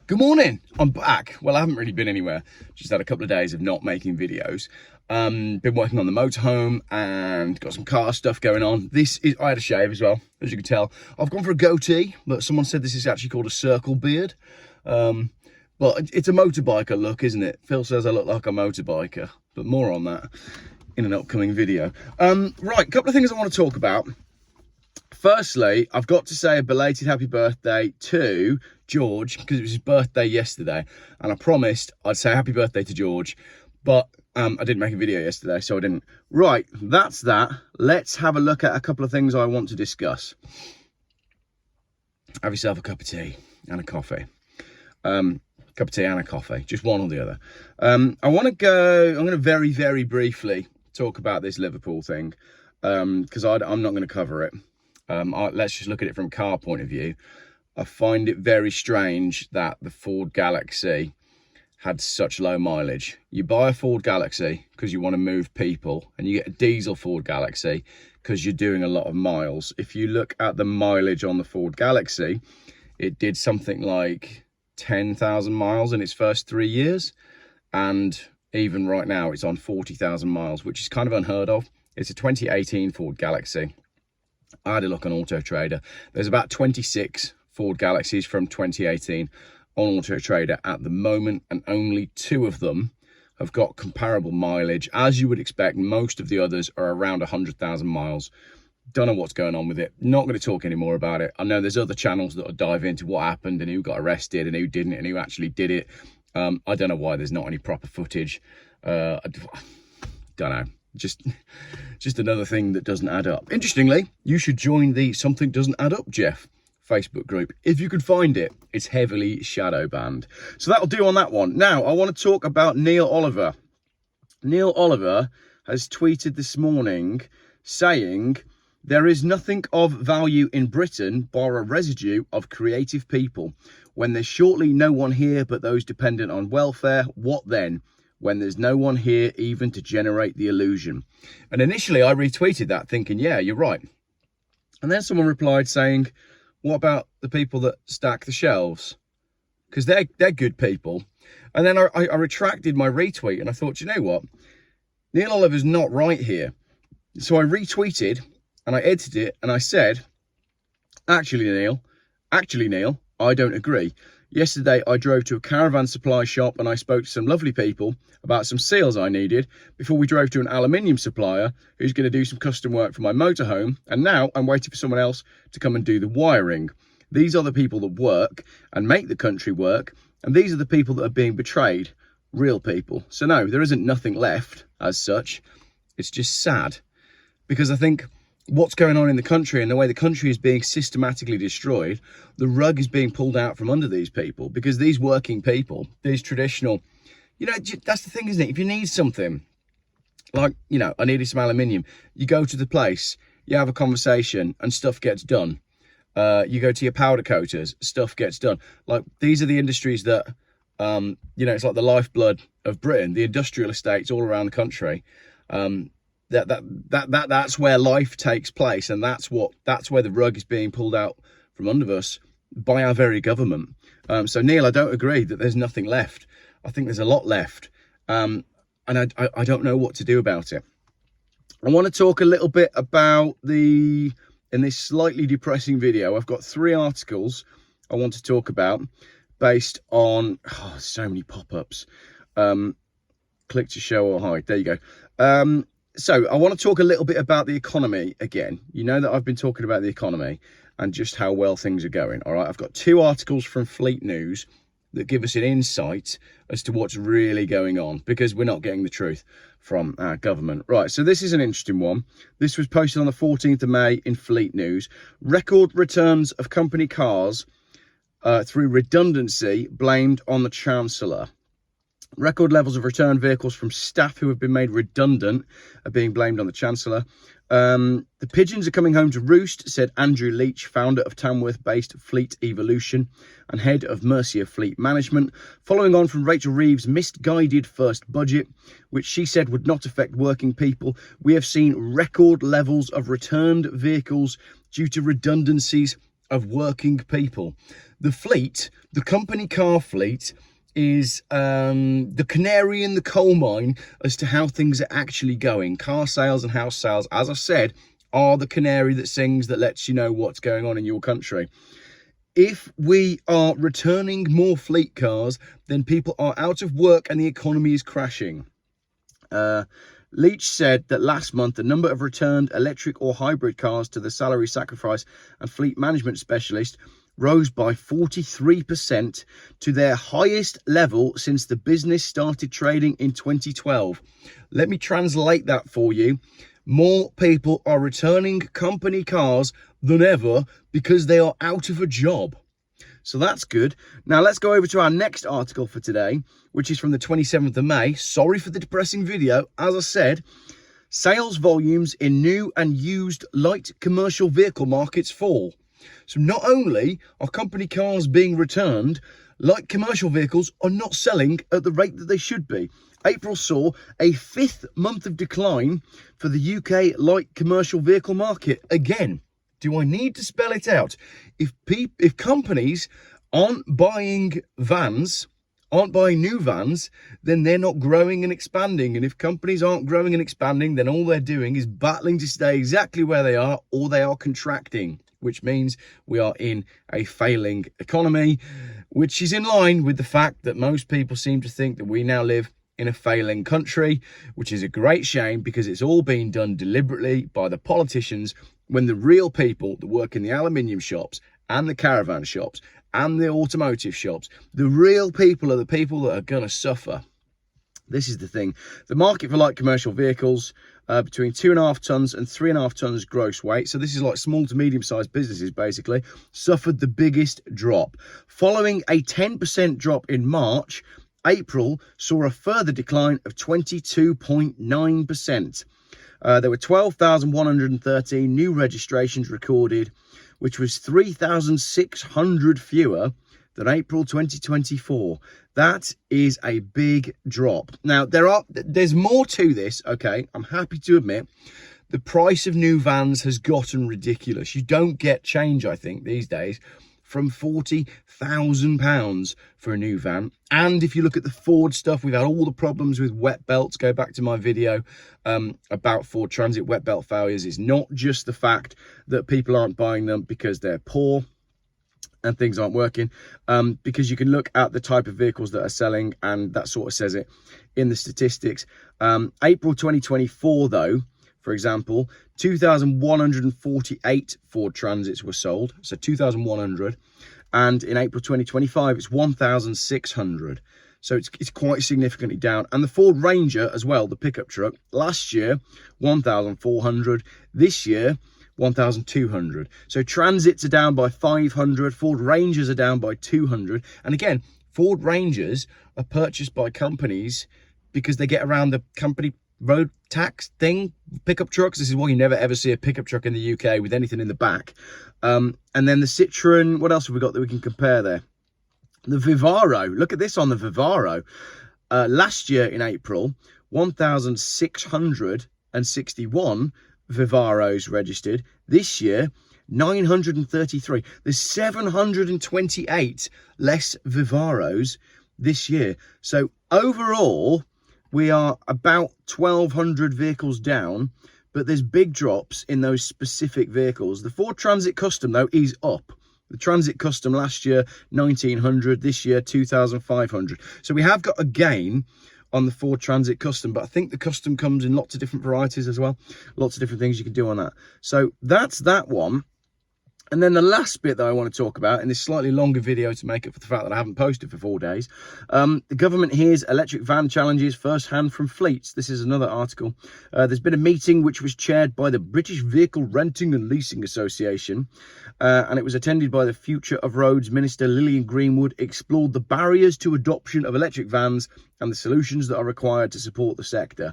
Good morning, I'm back. Well, I haven't really been anywhere. Just had a couple of days of not making videos. Been working on the motorhome and got some car stuff going on. I had a shave as well, as you can tell. I've gone for a goatee, but someone said this is actually called a circle beard. But it's a motorbiker look, isn't it? Phil says I look like a motorbiker, but more on that in an upcoming video. Right, a couple of things I want to talk about. Firstly, I've got to say a belated happy birthday to George, because it was his birthday yesterday, and I promised I'd say happy birthday to George, but I didn't make a video yesterday, so I didn't. Right, that's that. Let's have a look at a couple of things I want to discuss. Have yourself a cup of tea and a coffee. Cup of tea and a coffee, just one or the other. I'm going to very, very briefly talk about this Liverpool thing, because I'm not going to cover it. Let's just look at it from a car point of view. I find it very strange that the Ford Galaxy had such low mileage. You buy a Ford Galaxy because you want to move people, and you get a diesel Ford Galaxy because you're doing a lot of miles. If you look at the mileage on the Ford Galaxy, it did something like 10,000 miles in its first 3 years. And even right now, it's on 40,000 miles, which is kind of unheard of. It's a 2018 Ford Galaxy. I had a look on Auto Trader. There's about 26 Ford Galaxies from 2018 on Auto Trader at the moment, and only 2 of them have got comparable mileage. As you would expect, most of the others are around 100,000 miles. Don't know what's going on with it. Not going to talk anymore about it. I know there's other channels that will dive into what happened and who got arrested and who didn't and who actually did it. I don't know why there's not any proper footage. I don't know. Just another thing that doesn't add up. Interestingly, you should join the Something Doesn't Add Up, Jeff Facebook group. If you can find it, it's heavily shadow banned. So that'll do on that one. Now, I want to talk about Neil Oliver. Neil Oliver has tweeted this morning saying, "There is nothing of value in Britain bar a residue of creative people. When there's shortly no one here but those dependent on welfare, what then? When there's no one here even to generate the illusion." And initially I retweeted that thinking, yeah, you're right. And then someone replied saying, what about the people that stack the shelves? Because they're good people. And then I retracted my retweet and I thought, you know what? Neil Oliver's not right here. So I retweeted and I edited it and I said, actually, Neil, I don't agree. Yesterday, I drove to a caravan supply shop and I spoke to some lovely people about some seals I needed before we drove to an aluminium supplier who's going to do some custom work for my motorhome. And now I'm waiting for someone else to come and do the wiring. These are the people that work and make the country work. And these are the people that are being betrayed. Real people. So no, there isn't nothing left as such. It's just sad, because I think what's going on in the country and the way the country is being systematically destroyed, the rug is being pulled out from under these people, because these working people, these traditional, that's the thing, isn't it? If you need something, like, I needed some aluminium, you go to the place, you have a conversation and stuff gets done. You go to your powder coaters, stuff gets done. Like, these are the industries that, it's like the lifeblood of Britain, the industrial estates all around the country. That's where life takes place, and that's where the rug is being pulled out from under us by our very government. So Neil, I don't agree that there's nothing left. I think there's a lot left, and I don't know what to do about it. I want to talk a little bit about in this slightly depressing video. I've got 3 articles I want to talk about based on so many pop-ups. Click to show or hide. There you go. So I want to talk a little bit about the economy again. You know that I've been talking about the economy and just how well things are going. All right, I've got 2 articles from Fleet News that give us an insight as to what's really going on, because we're not getting the truth from our government. Right, so this is an interesting one. This was posted on the 14th of May in Fleet News. Record returns of company cars through redundancy blamed on the Chancellor. Record levels of returned vehicles from staff who have been made redundant are being blamed on the Chancellor. The pigeons are coming home to roost, said Andrew Leach, founder of Tamworth-based Fleet Evolution and head of Mercia Fleet Management, following on from Rachel Reeves' misguided first budget, which she said would not affect working people. We have seen record levels of returned vehicles due to redundancies of working people. The fleet, the company car fleet, is the canary in the coal mine as to how things are actually going. Car sales and house sales, as I said, are the canary that sings, that lets you know what's going on in your country. If we are returning more fleet cars, then people are out of work and the economy is crashing. Leach said that last month, the number of returned electric or hybrid cars to the salary sacrifice and fleet management specialist rose by 43% to their highest level since the business started trading in 2012. Let me translate that for you. More people are returning company cars than ever because they are out of a job. So that's good. Now let's go over to our next article for today, which is from the 27th of May. Sorry for the depressing video. As I said, sales volumes in new and used light commercial vehicle markets fall. So not only are company cars being returned, light commercial vehicles are not selling at the rate that they should be. April saw a 5th month of decline for the UK light commercial vehicle market. Again, do I need to spell it out? If companies aren't buying vans, aren't buying new vans, then they're not growing and expanding. And if companies aren't growing and expanding, then all they're doing is battling to stay exactly where they are, or they are contracting, which means we are in a failing economy, which is in line with the fact that most people seem to think that we now live in a failing country, which is a great shame because it's all been done deliberately by the politicians, when the real people that work in the aluminium shops and the caravan shops and the automotive shops, the real people are the people that are going to suffer. This is the thing. The market for light commercial vehicles between 2.5 tons and 3.5 tons gross weight, so this is like small to medium sized businesses basically, suffered the biggest drop. Following a 10% drop in March, April saw a further decline of 22.9%. There were 12,113 new registrations recorded, which was 3,600 fewer than April 2024. That is a big drop. Now, there's more to this, okay? I'm happy to admit the price of new vans has gotten ridiculous. You don't get change, I think, these days from £40,000 for a new van. And if you look at the Ford stuff, we've had all the problems with wet belts. Go back to my video about Ford Transit wet belt failures. It's not just the fact that people aren't buying them because they're poor and things aren't working, because you can look at the type of vehicles that are selling, and that sort of says it in the statistics. April 2024, though, for example, 2,148 Ford Transits were sold, so 2,100, and in April 2025 it's 1,600, so it's quite significantly down. And the Ford Ranger as well, the pickup truck, last year 1,400, this year 1,200. So Transits are down by 500, Ford Rangers are down by 200, and again, Ford Rangers are purchased by companies because they get around the company road tax thing. Pickup trucks, this is why you never ever see a pickup truck in the UK with anything in the back. And then the Citroen, what else have we got that we can compare there? The Vivaro, look at this on the Vivaro. Last year in April, 1,661 Vivaros registered. This year, 933. There's 728 less Vivaros this year. So overall, we are about 1,200 vehicles down, but there's big drops in those specific vehicles. The Ford Transit Custom, though, is up. The Transit Custom last year, 1,900. This year, 2,500. So we have got a gain on the Ford Transit Custom, but I think the Custom comes in lots of different varieties as well. Lots of different things you can do on that. So that's that one. And then the last bit that I want to talk about in this slightly longer video to make up for the fact that I haven't posted for 4 days. The government hears electric van challenges firsthand from fleets. This is another article. There's been a meeting which was chaired by the British Vehicle Renting and Leasing Association, and it was attended by the Future of Roads Minister Lillian Greenwood. Explored the barriers to adoption of electric vans and the solutions that are required to support the sector.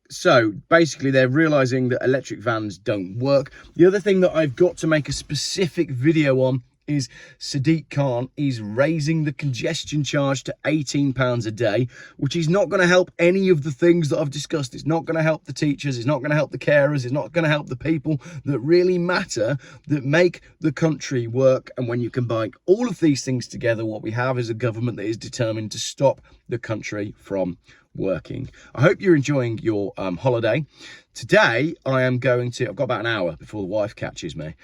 So basically they're realizing that electric vans don't work. The other thing that I've got to make a specific video on is Sadiq Khan is raising the congestion charge to £18 a day, which is not going to help any of the things that I've discussed. It's not going to help the teachers. It's not going to help the carers. It's not going to help the people that really matter, that make the country work. And when you combine all of these things together, what we have is a government that is determined to stop the country from working. I hope you're enjoying your holiday. Today, I've got about an hour before the wife catches me.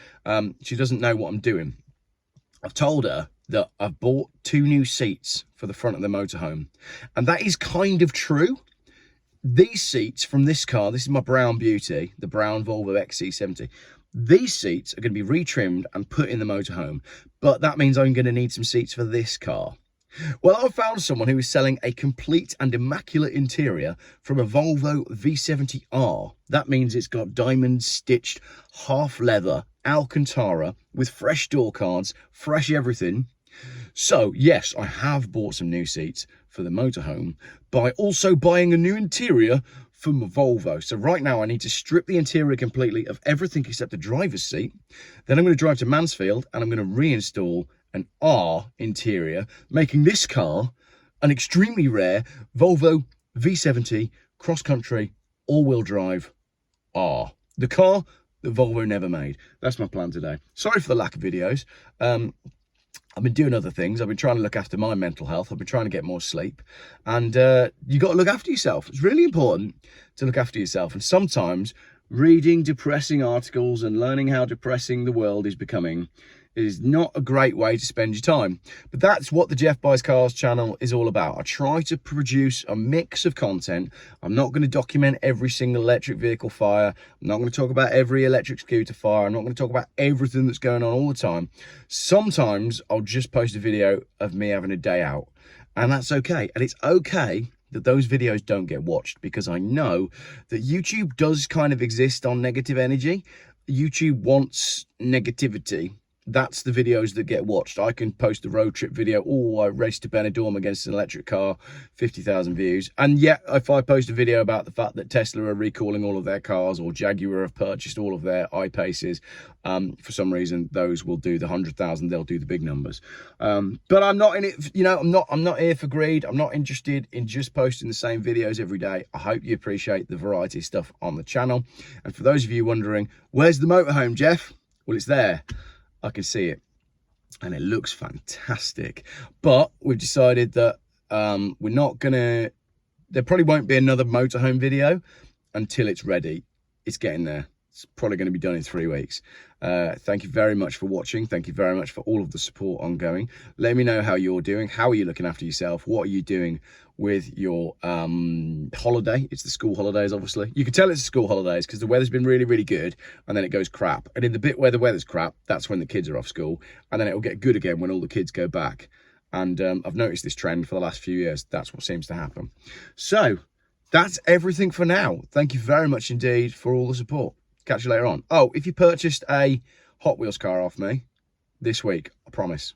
She doesn't know what I'm doing. I've told her that I've bought 2 new seats for the front of the motorhome. And that is kind of true. These seats from this car, this is my brown beauty, the brown Volvo XC70. These seats are going to be retrimmed and put in the motorhome. But that means I'm going to need some seats for this car. Well, I found someone who is selling a complete and immaculate interior from a Volvo V70R. That means it's got diamond stitched half leather Alcantara with fresh door cards, fresh everything. So yes, I have bought some new seats for the motorhome by also buying a new interior for my Volvo. So right now I need to strip the interior completely of everything except the driver's seat. Then I'm going to drive to Mansfield and I'm going to reinstall an R interior, making this car an extremely rare Volvo V70 cross-country all-wheel drive R. The car that Volvo never made. That's my plan today. Sorry for the lack of videos. I've been doing other things. I've been trying to look after my mental health. I've been trying to get more sleep. And you got to look after yourself. It's really important to look after yourself. And sometimes reading depressing articles and learning how depressing the world is becoming is not a great way to spend your time. But that's what the Jeff Buys Cars channel is all about. I try to produce a mix of content. I'm not going to document every single electric vehicle fire. I'm not going to talk about every electric scooter fire. I'm not going to talk about everything that's going on all the time. Sometimes I'll just post a video of me having a day out, and that's okay. And it's okay that those videos don't get watched, because I know that YouTube does kind of exist on negative energy. YouTube wants negativity. That's the videos that get watched. I can post a road trip video. Oh, I raced to Benidorm against an electric car, 50,000 views. And yet, if I post a video about the fact that Tesla are recalling all of their cars, or Jaguar have purchased all of their I-Paces, for some reason, those will do the 100,000. They'll do the big numbers. But I'm not in it. You know, I'm not here for greed. I'm not interested in just posting the same videos every day. I hope you appreciate the variety of stuff on the channel. And for those of you wondering, where's the motorhome, Jeff? Well, it's there. I can see it and it looks fantastic, but we've decided that we're not gonna, there probably won't be another motorhome video until it's ready. It's getting there. It's probably going to be done in 3 weeks. Thank you very much for watching. Thank you very much for all of the support ongoing. Let me know how you're doing. How are you looking after yourself? What are you doing with your holiday? It's the school holidays, obviously. You can tell it's the school holidays because the weather's been really, really good, and then it goes crap. And in the bit where the weather's crap, that's when the kids are off school, and then it'll get good again when all the kids go back. And I've noticed this trend for the last few years. That's what seems to happen. So that's everything for now. Thank you very much indeed for all the support. Catch you later on. Oh, if you purchased a Hot Wheels car off me this week, I promise,